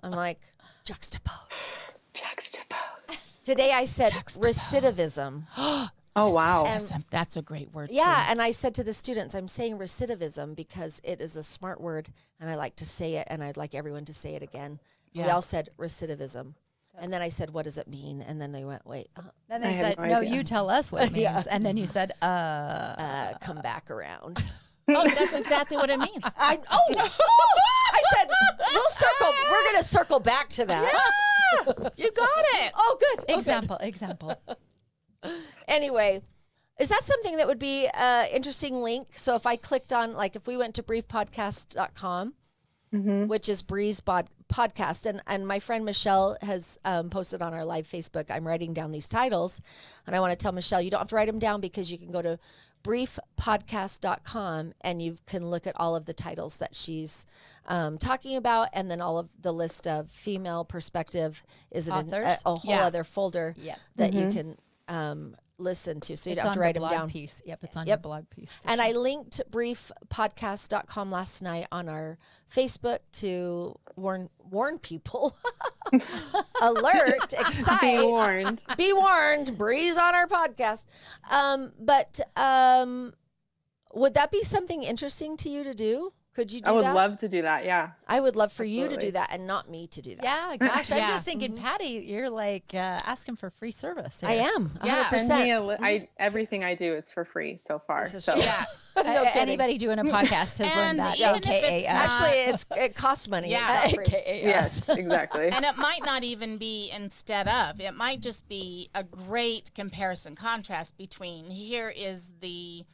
I'm like, juxtapose. Juxtapose. Today I said recidivism. Oh, wow. And That's a great word. yeah, too. and I said to the students, I'm saying recidivism because it is a smart word and I like to say it and I'd like everyone to say it again. We Yeah. all said recidivism. And then I said, what does it mean? And then they went, wait, Then I they have said, no no, idea. you tell us what it means. Yeah. And then you said, come back around. Oh, that's exactly what it means. I said, we'll circle. We're going to circle back to that. You got it. Oh, good. Oh, good. example. Anyway, is that something that would be an interesting link? So if I clicked on, like, if we went to briefpodcast.com, which is Bree's podcast, and my friend Michelle has posted on our live Facebook, I'm writing down these titles, and I want to tell Michelle, you don't have to write them down because you can go to briefpodcast.com and you can look at all of the titles that she's talking about, and then all of the list of female perspective is it Authors? a whole Yeah. other folder Yep. that you can listen to, so you It's don't have on to the write them blog down. piece. Yep, it's on Yep. your blog piece. for And sure. I linked briefpodcast.com last night on our Facebook to warn people. Alert, excite, Be warned. be warned, Bree's on our podcast. But would that be something interesting to you to do? Could you do I would that? love to do that. Yeah. I would love for you to Absolutely. do that and not me to do that. Yeah, gosh, I'm Yeah. just thinking, Patty, you're like asking for free service. I here. am. Yeah. 100%. Send me everything I do is for free so far. This is So true. Yeah. No kidding. Anybody doing a podcast has And learned that. even if AKA it's us. not- Actually, it costs money. Yeah. It's not free. AKA us. yes, exactly. And it might not even be instead of. It might just be a great comparison contrast between here is the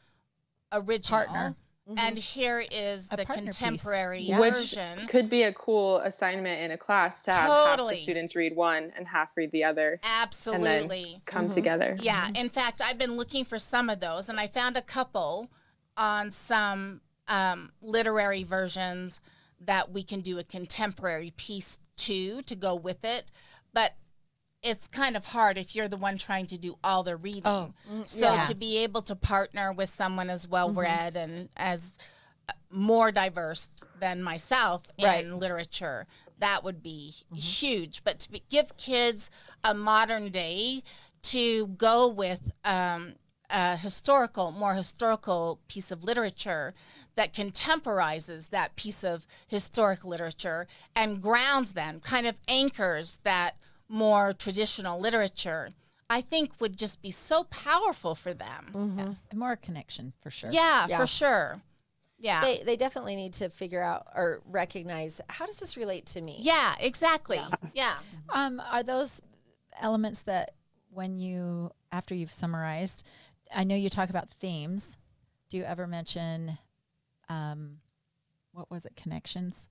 original Partner. and here is A the partner piece. contemporary Yeah. Which version. could be a cool assignment in a class to have half Totally. the students read one and half read the other, and Absolutely. then come together. Yeah. In fact, I've been looking for some of those, and I found a couple on some literary versions that we can do a contemporary piece to go with it. But it's kind of hard if you're the one trying to do all the reading. Oh, So yeah. to be able to partner with someone as well read and as more diverse than myself Right. in literature, that would be huge. But to give kids a modern day to go with a more historical piece of literature that contemporizes that piece of historic literature and grounds them, kind of anchors that more traditional literature, I think would just be so powerful for them. More connection for sure. Yeah, Yeah. for sure. Yeah. They definitely need to figure out or recognize, how does this relate to me? Yeah, exactly. Yeah. Are those elements that when you, after you've summarized, I know you talk about themes. Do you ever mention, what was it, connections?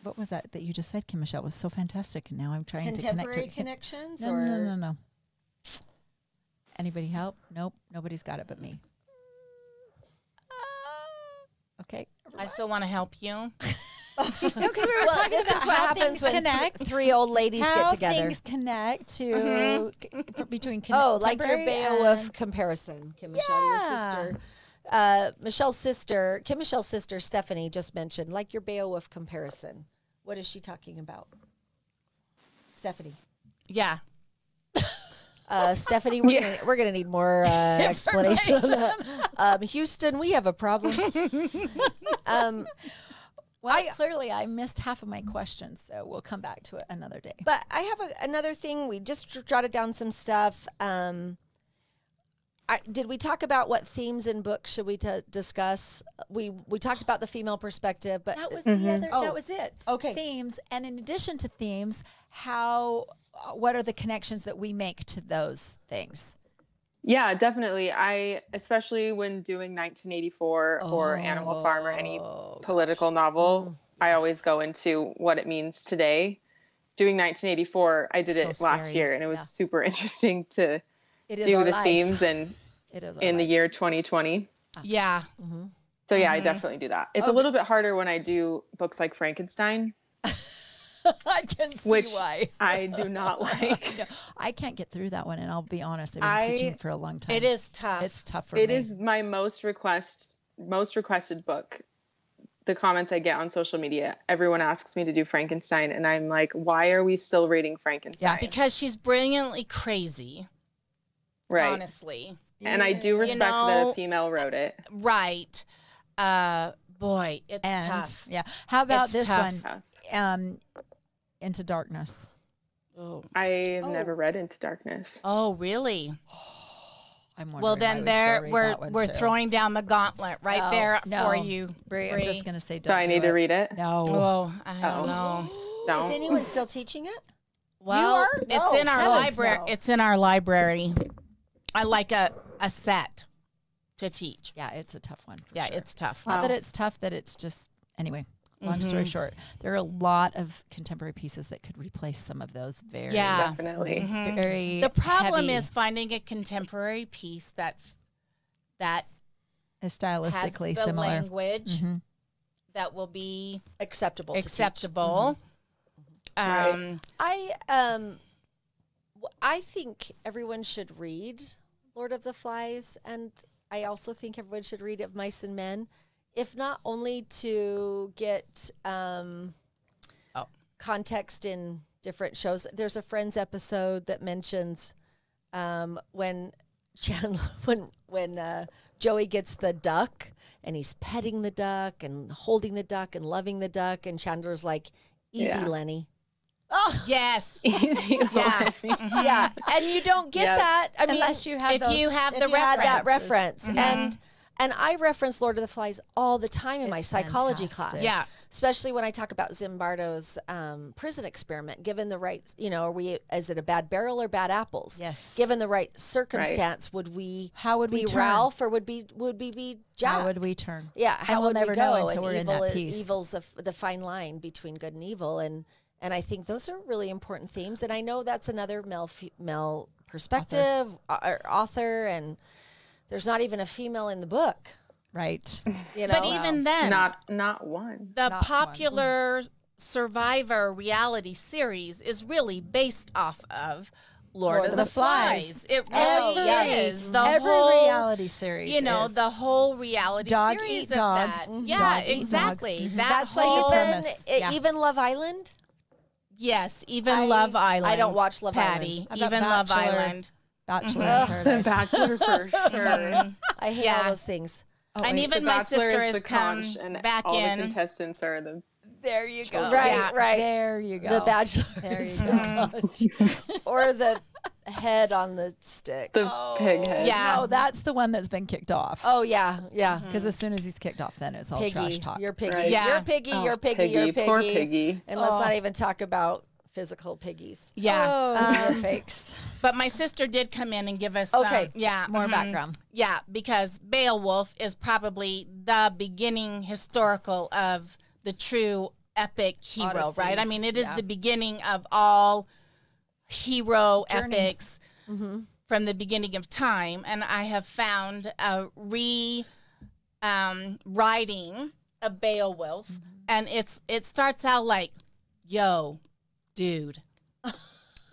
What was that you just said, Kim Michelle? It was so fantastic. And now I'm trying to connect Contemporary it. connections? No, or no. Anybody help? Nope. Nobody's got it but me. Okay. I still want to help you. No, because we were Well, talking this about is what how happens things when connect. three old ladies How get together. things connect to between Oh, like your contemporary Beowulf and- comparison, Kim Michelle, your sister. Kim Michelle's sister, Stephanie, just mentioned, like your Beowulf comparison. What is she talking about? Stephanie. Yeah. Stephanie, we're gonna need more explanation on that. Houston, we have a problem. Well, clearly I missed half of my questions, so we'll come back to it another day. But I have another thing. We just jotted down some stuff. Did we talk about what themes in books should we discuss? We talked about the female perspective, but That was the other. Oh, That was it. okay. Themes, and in addition to themes, what are the connections that we make to those things? Yeah, definitely. Especially when doing 1984 or Animal Farm or any political novel, I always go into what it means today. Doing 1984, I did So it last scary. year, and it was super interesting to It is do our the life. themes and It is our in the life. year 2020. Yeah. So yeah, I definitely do that. It's a little bit harder when I do books like Frankenstein, I can see which why. I do not like. No, I can't get through that one, and I'll be honest. I've been teaching for a long time. It is tough. It's tough for It me. is my most requested book. The comments I get on social media, everyone asks me to do Frankenstein, and I'm like, why are we still reading Frankenstein? because she's brilliantly crazy, right. honestly. And I do respect that know- a female wrote it. Right. Boy, it's and tough. yeah. How about It's this tough. one? Into Darkness. Oh. I've never read Into Darkness. Oh, really? I'm wondering Well, why then we there still read we're that one, we're too. throwing down the gauntlet right Oh, there no. for you, Bree, I'm just gonna say, So I don't need do to it. read it. No. Oh, I don't Oh. know. is Don't. anyone still teaching it? Well, are? it's No, in our heavens, library. no. It's in our library. I like a set to teach. Yeah, it's a tough one. For Yeah, sure. it's tough. Not that it's tough. That it's just anyway. Long story short, there are a lot of contemporary pieces that could replace some of those very, Yeah. Definitely. very. The problem heavy, is finding a contemporary piece that is has stylistically the similar. language Mhm. that will be Acceptable. to teach. acceptable. Right. I think everyone should read Lord of the Flies, and I also think everyone should read Of Mice and Men, if not only to get context in different shows. There's a Friends episode that mentions when Chandler, when Joey gets the duck and he's petting the duck and holding the duck and loving the duck, and Chandler's like, "Easy, Yeah. Lenny." Oh, yes. Easy. Yeah. Yeah, and you don't get Yep. that. I mean, Unless you have if those, you have if the you had that reference. reference, and I reference Lord of the Flies all the time in my It's psychology fantastic. class. Yeah. Especially when I talk about Zimbardo's prison experiment. Given the right, is it a bad barrel or bad apples? Yes. Given the right circumstance, would we? How would we be turn? Ralph, or would we be Jack? How would we turn? Yeah, how we'll would never we know go? until And we're in that piece. Evil's the fine line between good and evil, and I think those are really important themes. And I know that's another male perspective, author, and there's not even a female in the book. Right. But even then, Not one. the Not popular Survivor reality series is really based off of Lord of the Flies. It really is. The Every whole reality series, is. the whole reality Dog series eat of dog. that. Mhm. Yeah, Dog eat dog. exactly. Mhm. That That's like whole the premise. Yeah. Even Love Island. yes, even Love Island. I don't watch Love Patty, Island. How about even Love Bachelor? Island. Bachelor Ugh. in The Paradise. Bachelor for sure. I hate Yeah. all those things. Oh, And wait. even The my Bachelor sister is has the come conch, and back all in. the contestants are the There you go. Right, Yeah. right. There you go. The Bachelor. There is you the conch. Or the head on the stick. the pig head. Yeah. No, that's the one that's been kicked off. Oh yeah, yeah. Because as soon as he's kicked off, then it's all trash Piggy, talk. you're piggy. Right. Yeah. You're piggy. Oh, You're piggy. Piggy, You're piggy. poor Piggy. And let's Oh. not even talk about physical piggies. Yeah. Oh, dear fakes. But my sister did come in and give us Okay. More mhm. background. Yeah, because Beowulf is probably the beginning historical of the true epic hero, right? I Odysseys, mean, it is yeah. the beginning of all hero Journey. epics from the beginning of time. And I have found a writing of Beowulf, and it starts out like, "Yo, dude."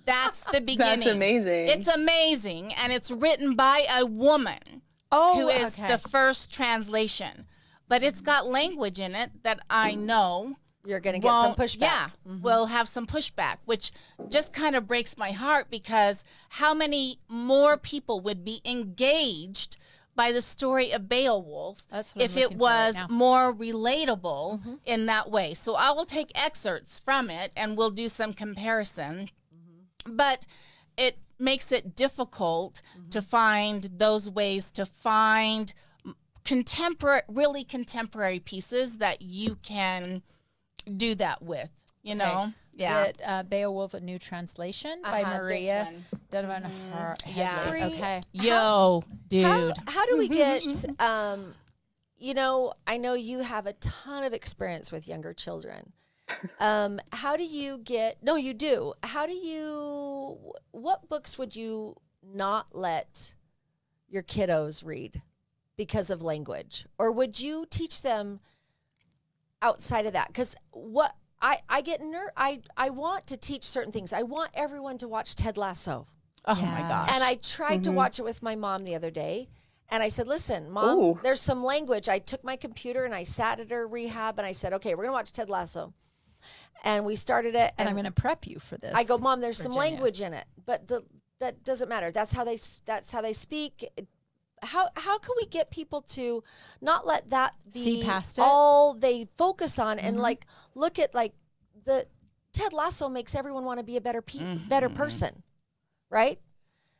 That's the beginning. That's amazing. It's amazing, and it's written by a woman Oh, who is okay. the first translation. But it's got language in it that I know You're going to get some won't- pushback. Yeah, will have some pushback, which just kind of breaks my heart, because how many more people would be engaged by the story of Beowulf That's what I'm if it looking for right was now. more relatable in that way? So I will take excerpts from it and we'll do some comparison. But it makes it difficult to find those ways to find really contemporary pieces that you can do that with, you know? Yeah. Is it Beowulf, a new translation by This Maria one. Donovan Yeah. Headley? Bree, Okay. Yo, dude. How do we get, I know you have a ton of experience with younger children. How do you you do. What books would you not let your kiddos read because of language? Or would you teach them outside of that? Because what I get I want to teach certain things. I want everyone to watch Ted Lasso. Oh my Yeah. gosh. And I tried to watch it with my mom the other day. And I said, listen, Mom, Ooh. there's some language. I took my computer and I sat at her rehab and I said, okay, we're going to watch Ted Lasso. And we started it. And I'm going to prep you for this. I go, Mom, there's some Virginia. language in it, but that doesn't matter. That's how they speak. How can we get people to not let that be See past it? all they focus on and like look at like the Ted Lasso makes everyone want to be a better better person, right?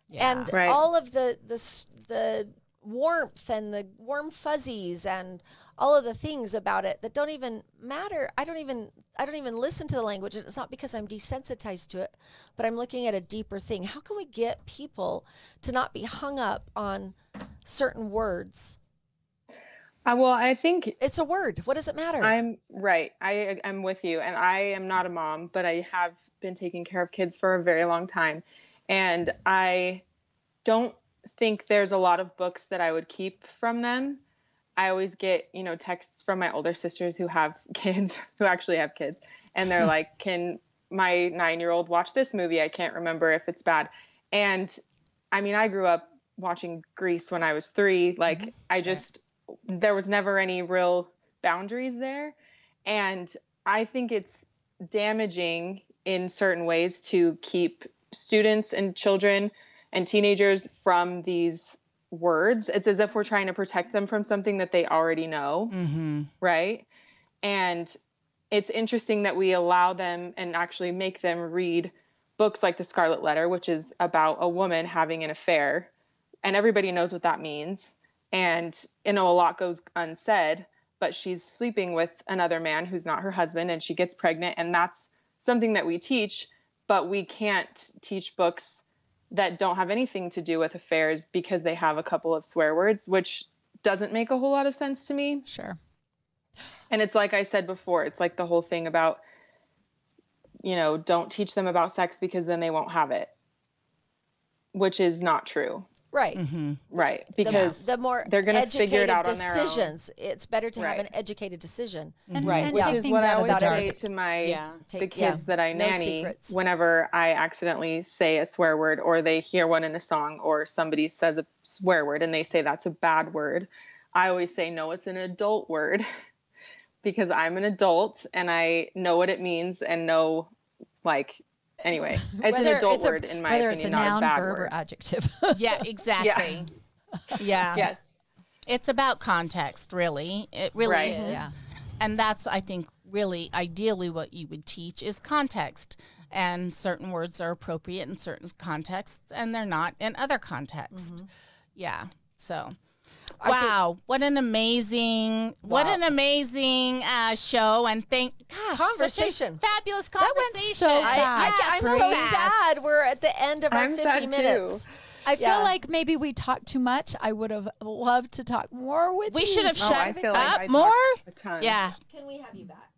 Yeah. And Right. all of the warmth and the warm fuzzies and all of the things about it that don't even matter. I don't even listen to the language. It's not because I'm desensitized to it, but I'm looking at a deeper thing. How can we get people to not be hung up on certain words? Well, I think It's a word. What does it matter? I'm right. I'm with you. And I am not a mom, but I have been taking care of kids for a very long time. And I don't think there's a lot of books that I would keep from them. I always get, texts from my older sisters who have kids, who actually have kids. And they're like, can my 9-year-old watch this movie? I can't remember if it's bad. And I mean, I grew up watching Grease when I was 3. Like there was never any real boundaries there. And I think it's damaging in certain ways to keep students and children and teenagers from these words. It's as if we're trying to protect them from something that they already know. Right. And it's interesting that we allow them and actually make them read books like The Scarlet Letter, which is about a woman having an affair, and everybody knows what that means. And, a lot goes unsaid, but she's sleeping with another man who's not her husband, and she gets pregnant. And that's something that we teach, but we can't teach books that don't have anything to do with affairs because they have a couple of swear words, which doesn't make a whole lot of sense to me. Sure. And it's like I said before, it's like the whole thing about, don't teach them about sex because then they won't have it, which is not true. Right. Right. Because the more they're going to figure it out on their own. Decisions. It's better to have an educated decision. And Which take is things what I out of always the dark. say to the kids that I No nanny secrets. whenever I accidentally say a swear word, or they hear one in a song, or somebody says a swear word and they say that's a bad word. I always say, no, it's an adult word because I'm an adult and I know what it means and know, anyway, it's an adult word in my opinion, it's a not noun, a bad verb, word. or adjective. Yeah, exactly. Yeah. Yes. It's about context, really. It really Right. is. Yeah. And that's, I think, really ideally what you would teach is context. And certain words are appropriate in certain contexts and they're not in other contexts. Yeah. So, wow, what an amazing show, and Conversation. such a fabulous That conversation. went so fast. I'm so so fast. sad. We're at the end of our I'm 50 sad too. minutes. I feel Yeah. like maybe we talked too much. I would have loved to talk more with you. We should have Oh, I shut feel like up I more. talked a ton. Yeah, Can we have you back?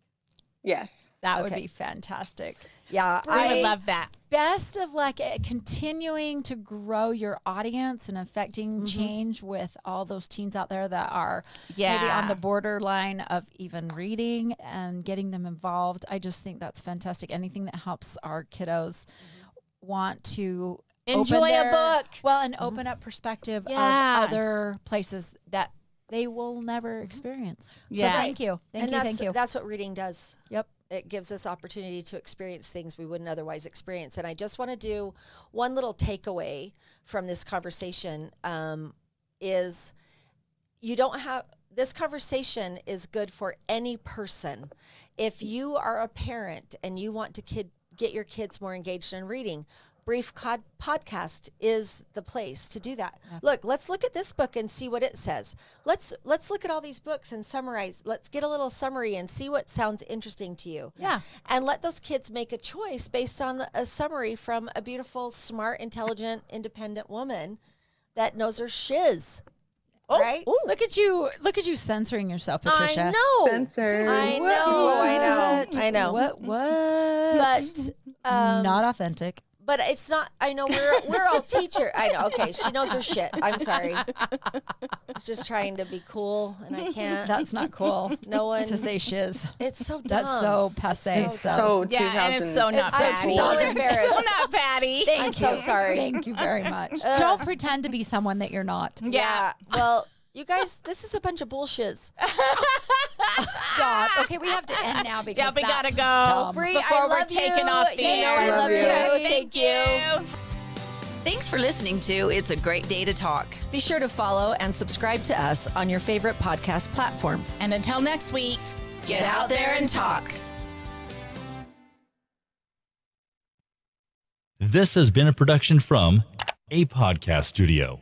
Yes. That would Okay. be fantastic. Yeah, I would love that. Best of luck at continuing to grow your audience and affecting change with all those teens out there that are maybe Yeah. on the borderline of even reading and getting them involved. I just think that's fantastic. Anything that helps our kiddos want to Enjoy open a their- book. Well, and open up perspective Yeah. of other places that they will never experience. Yeah. So thank you. Thank you. That's what reading does. Yep. It gives us opportunity to experience things we wouldn't otherwise experience. And I just want to do one little takeaway from this conversation is you don't have, this conversation is good for any person. If you are a parent and you want to get your kids more engaged in reading, Brief Podcast is the place to do that. Look, let's look at this book and see what it says. Let's look at all these books and summarize. Let's get a little summary and see what sounds interesting to you. Yeah. And let those kids make a choice based on a summary from a beautiful, smart, intelligent, independent woman that knows her shiz. Right? Look at you censoring yourself, Patricia. I know. Censored. I know. What? But Not authentic. But it's not, I know we're all teacher. I know. Okay. She knows her shit. I'm sorry. I was just trying to be cool and I can't. That's not cool. No one To say shiz. It's so dumb. That's so passe. So Yeah, and it's so not I'm Patty. so embarrassed. So not Patty. I'm so sorry. Thank you very much. Don't pretend to be someone that you're not. Yeah. Well, you guys, this is a bunch of bullshits. Stop. Okay, we have to end now because Yeah, we that's gotta go. dumb. Bree, Before I we're love taken you. off the You know air. I love you. Thank you. Thanks for listening to It's a Great Day to Talk. Be sure to follow and subscribe to us on your favorite podcast platform. And until next week, Get out there and talk. This has been a production from a podcast studio.